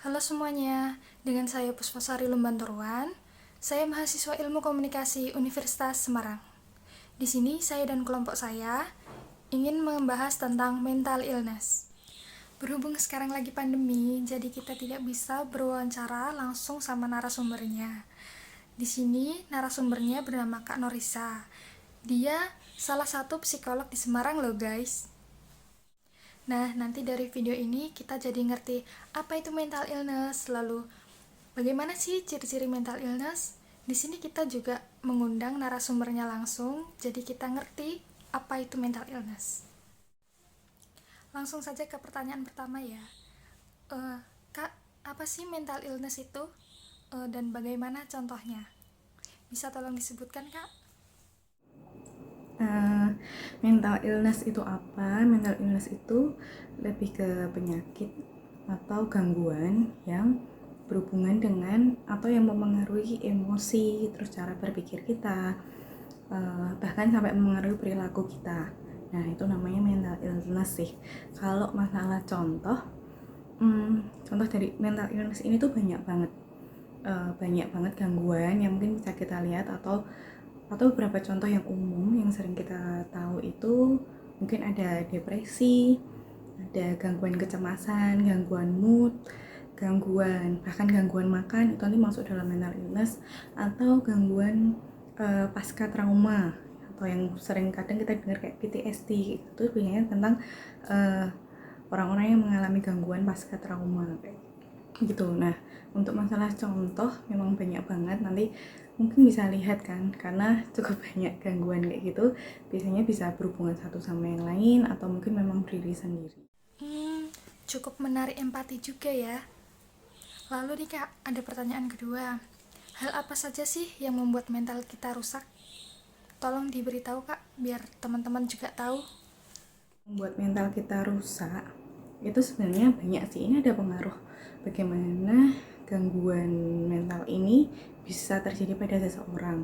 Halo semuanya, dengan saya Puspasari Lumbanturuan. Saya mahasiswa Ilmu Komunikasi Universitas Semarang. Di sini saya dan kelompok saya ingin membahas tentang mental illness. Berhubung sekarang lagi pandemi, jadi kita tidak bisa berwawancara langsung sama narasumbernya. Di sini narasumbernya bernama Kak Norisa. Dia salah satu psikolog di Semarang loh guys. Nah, nanti dari video ini kita jadi ngerti apa itu mental illness, lalu bagaimana sih ciri-ciri mental illness. Di sini kita juga mengundang narasumbernya langsung, jadi kita ngerti apa itu mental illness. Langsung saja ke pertanyaan pertama ya. Kak, apa sih mental illness itu? Dan bagaimana contohnya? Bisa tolong disebutkan, Kak? Mental illness itu apa? Mental illness itu lebih ke penyakit atau gangguan yang berhubungan dengan atau yang mempengaruhi emosi, terus cara berpikir kita, bahkan sampai mempengaruhi perilaku kita. Nah, itu namanya mental illness sih. Kalau masalah contoh dari mental illness ini tuh banyak banget. Banyak banget gangguan yang mungkin bisa kita lihat atau beberapa contoh yang umum yang sering kita tahu itu mungkin ada depresi, ada gangguan kecemasan, gangguan mood, bahkan gangguan makan itu nanti masuk dalam mental illness, atau gangguan pasca trauma atau yang sering kadang kita dengar kayak PTSD. Itu biasanya tentang orang-orang yang mengalami gangguan pasca trauma kayak gitu. Nah, untuk masalah contoh memang banyak banget, nanti mungkin bisa lihat kan, karena cukup banyak gangguan kayak gitu, biasanya bisa berhubungan satu sama yang lain atau mungkin memang berdiri sendiri. Cukup menarik empati juga ya. Lalu nih Kak, ada pertanyaan kedua. Hal apa saja sih yang membuat mental kita rusak? Tolong diberitahu Kak, biar teman-teman juga tahu. Membuat mental kita rusak itu sebenarnya banyak sih. Ini ada pengaruh bagaimana gangguan mental ini bisa terjadi pada seseorang.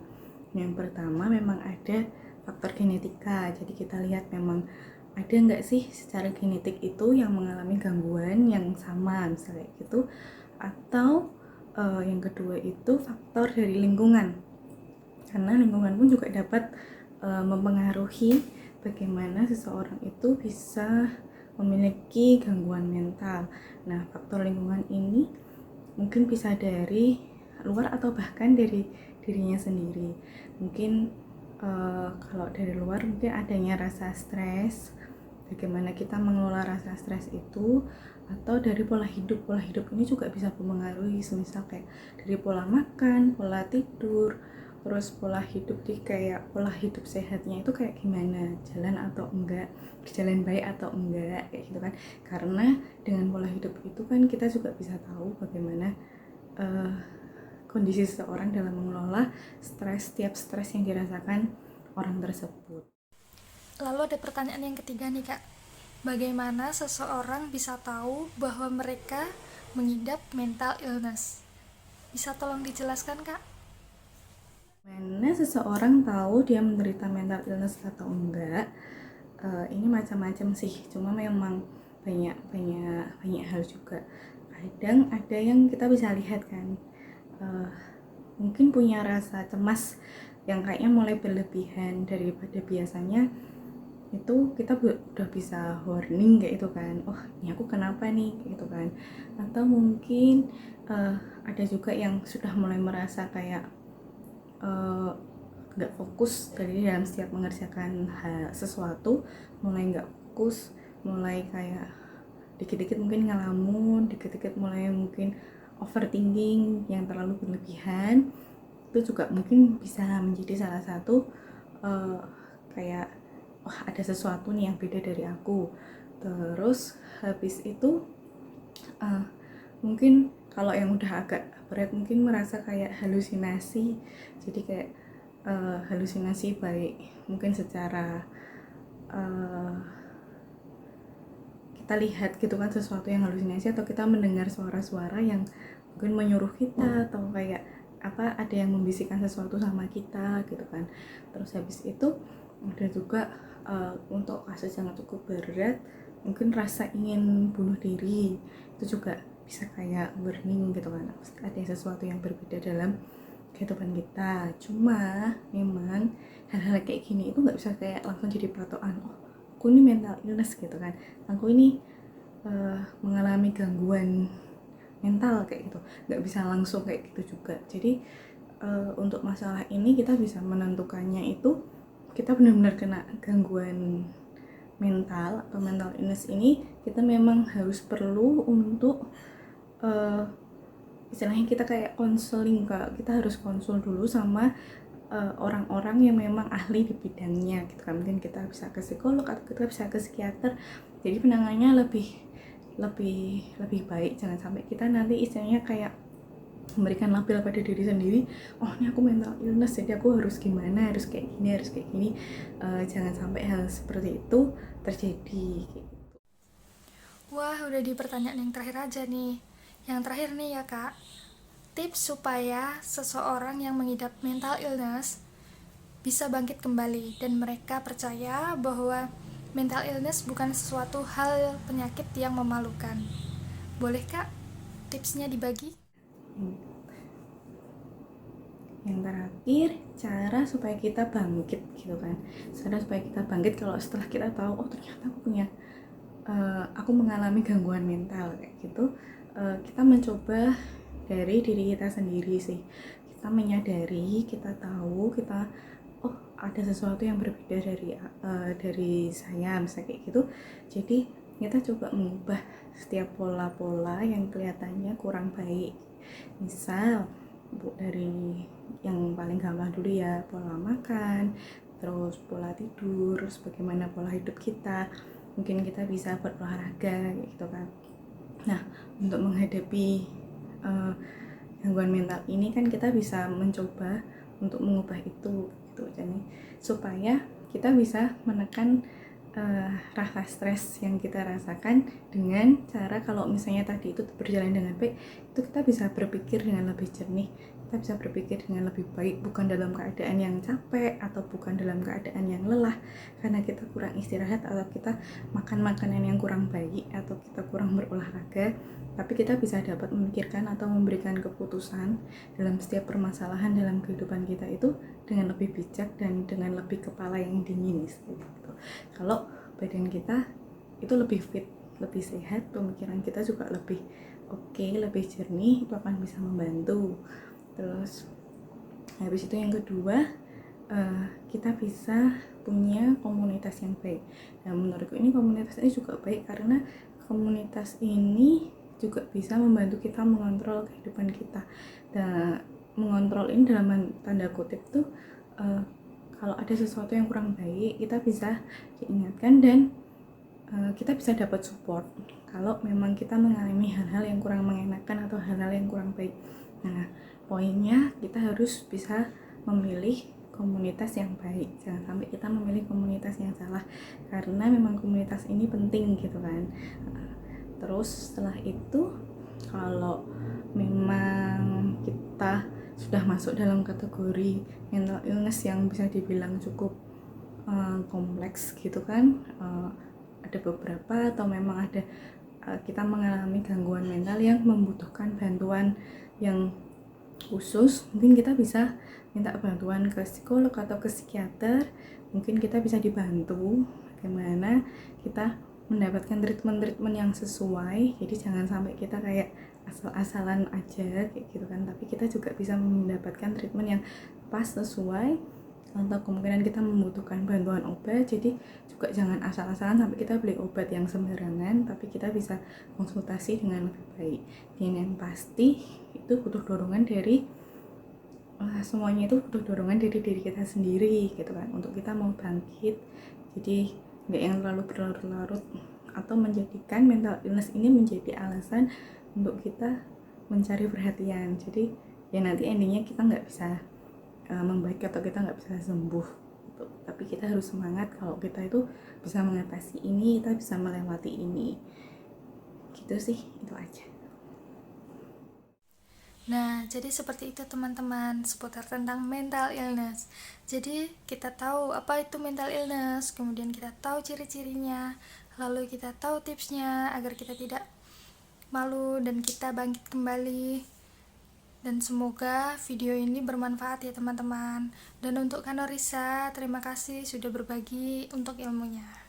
Yang pertama memang ada faktor genetika. Jadi kita lihat memang ada nggak sih secara genetik itu yang mengalami gangguan yang sama misalnya gitu. Atau yang kedua itu faktor dari lingkungan, karena lingkungan pun juga dapat mempengaruhi bagaimana seseorang itu bisa memiliki gangguan mental. Nah, faktor lingkungan ini mungkin bisa dari luar atau bahkan dari dirinya sendiri. Mungkin kalau dari luar mungkin adanya rasa stres, bagaimana kita mengelola rasa stres itu, atau dari pola hidup ini juga bisa mempengaruhi, misal kayak dari pola makan, pola tidur, terus pola hidup kayak pola hidup sehatnya itu kayak gimana, jalan atau enggak, berjalan baik atau enggak kayak gitu kan. Karena dengan pola hidup itu kan kita juga bisa tahu bagaimana kondisi seseorang dalam mengelola setiap stres yang dirasakan orang tersebut. Lalu ada pertanyaan yang ketiga nih Kak. Bagaimana seseorang bisa tahu bahwa mereka mengidap mental illness? Bisa tolong dijelaskan Kak? Mana seseorang tahu dia menderita mental illness atau enggak? Ini macam-macam sih, cuma memang banyak hal juga. Kadang ada yang kita bisa lihat kan, mungkin punya rasa cemas yang kayaknya mulai berlebihan daripada biasanya. Itu kita udah bisa warning kayak itu kan, oh ini aku kenapa nih kayak gitu kan. Atau mungkin ada juga yang sudah mulai merasa kayak nggak fokus dari dalam setiap mengerjakan sesuatu, mulai nggak fokus, mulai kayak dikit-dikit mungkin ngelamun, dikit-dikit mulai mungkin overthinking yang terlalu berlebihan. Itu juga mungkin bisa menjadi salah satu kayak wah ada sesuatu nih yang beda dari aku. Terus habis itu mungkin kalau yang udah agak berat mungkin merasa kayak halusinasi. Jadi kayak halusinasi baik mungkin secara kita lihat gitu kan sesuatu yang halusinasi, atau kita mendengar suara-suara yang mungkin menyuruh kita, atau kayak apa ada yang membisikkan sesuatu sama kita gitu kan. Terus habis itu ada juga untuk kasus yang cukup berat mungkin rasa ingin bunuh diri, itu juga bisa kayak warning gitu kan, ada sesuatu yang berbeda dalam kehidupan kita. Cuma memang hal-hal kayak gini itu nggak bisa kayak langsung jadi patokan, oh aku ini mental illness gitu kan, aku ini mengalami gangguan mental kayak gitu, nggak bisa langsung kayak gitu juga. Jadi untuk masalah ini kita bisa menentukannya itu kita benar-benar kena gangguan mental atau mental illness ini, kita memang harus perlu untuk istilahnya kita kayak konseling, Kak. Kita harus konsul dulu sama orang-orang yang memang ahli di bidangnya gitu kan. Mungkin kita bisa ke psikolog atau kita bisa ke psikiater. Jadi penanganannya lebih baik. Jangan sampai kita nanti istilahnya kayak memberikan label pada diri sendiri, oh ini aku mental illness jadi aku harus gimana, harus kayak gini. Jangan sampai hal seperti itu terjadi. Wah, udah di pertanyaan yang terakhir aja nih. Yang terakhir nih ya Kak, tips supaya seseorang yang mengidap mental illness bisa bangkit kembali dan mereka percaya bahwa mental illness bukan sesuatu hal penyakit yang memalukan. Boleh Kak tipsnya dibagi? Yang terakhir, cara supaya kita bangkit gitu kan. Cara supaya kita bangkit kalau setelah kita tahu, oh ternyata aku mengalami gangguan mental kayak gitu. Kita mencoba dari diri kita sendiri sih. Kita menyadari, kita tahu, oh ada sesuatu yang berbeda dari saya misalnya kayak gitu. Jadi kita coba mengubah setiap pola-pola yang kelihatannya kurang baik. Misal dari yang paling gampang dulu ya, pola makan, terus pola tidur, terus bagaimana pola hidup kita. Mungkin kita bisa berolahraga gitu kan. Nah, untuk menghadapi gangguan mental ini kan kita bisa mencoba untuk mengubah itu gitu. Jadi supaya kita bisa menekan rasa stres yang kita rasakan dengan cara, kalau misalnya tadi itu berjalan dengan baik, itu kita bisa berpikir dengan lebih jernih, kita bisa berpikir dengan lebih baik, bukan dalam keadaan yang capek atau bukan dalam keadaan yang lelah karena kita kurang istirahat atau kita makan makanan yang kurang baik atau kita kurang berolahraga, tapi kita bisa dapat memikirkan atau memberikan keputusan dalam setiap permasalahan dalam kehidupan kita itu dengan lebih bijak dan dengan lebih kepala yang dingin gitu. Kalau badan kita itu lebih fit, lebih sehat, pemikiran kita juga lebih oke, lebih jernih, itu akan bisa membantu. Terus habis itu yang kedua, kita bisa punya komunitas yang baik. Nah menurutku ini komunitas ini juga baik karena komunitas ini juga bisa membantu kita mengontrol kehidupan kita. Dan mengontrol ini dalam tanda kutip tuh, kalau ada sesuatu yang kurang baik kita bisa diingatkan dan kita bisa dapat support kalau memang kita mengalami hal-hal yang kurang mengenakan atau hal-hal yang kurang baik. Nah poinnya kita harus bisa memilih komunitas yang baik, jangan sampai kita memilih komunitas yang salah karena memang komunitas ini penting gitu kan. Terus setelah itu, kalau memang kita sudah masuk dalam kategori mental illness yang bisa dibilang cukup kompleks gitu kan, ada beberapa atau memang ada kita mengalami gangguan mental yang membutuhkan bantuan yang khusus, mungkin kita bisa minta bantuan ke psikolog atau ke psikiater. Mungkin kita bisa dibantu bagaimana kita mendapatkan treatment yang sesuai. Jadi jangan sampai kita kayak asal-asalan aja kayak gitu kan, tapi kita juga bisa mendapatkan treatment yang pas, sesuai, atau kemungkinan kita membutuhkan bantuan obat. Jadi juga jangan asal-asalan sampai kita beli obat yang sembarangan, tapi kita bisa konsultasi dengan lebih baik. Dan yang pasti itu butuh dorongan dari semuanya itu butuh dorongan dari diri kita sendiri gitu kan, untuk kita mau bangkit. Jadi nggak yang terlalu berlarut-larut atau menjadikan mental illness ini menjadi alasan untuk kita mencari perhatian. Jadi ya nanti endingnya kita nggak bisa membaik atau kita nggak bisa sembuh gitu. Tapi kita harus semangat kalau kita itu bisa mengatasi ini, kita bisa melewati ini gitu sih, itu aja. Nah, jadi seperti itu teman-teman, seputar tentang mental illness. Jadi kita tahu apa itu mental illness, kemudian kita tahu ciri-cirinya, lalu kita tahu tipsnya agar kita tidak malu dan kita bangkit kembali. Dan semoga video ini bermanfaat ya teman-teman. Dan untuk Kanorisa, terima kasih sudah berbagi untuk ilmunya.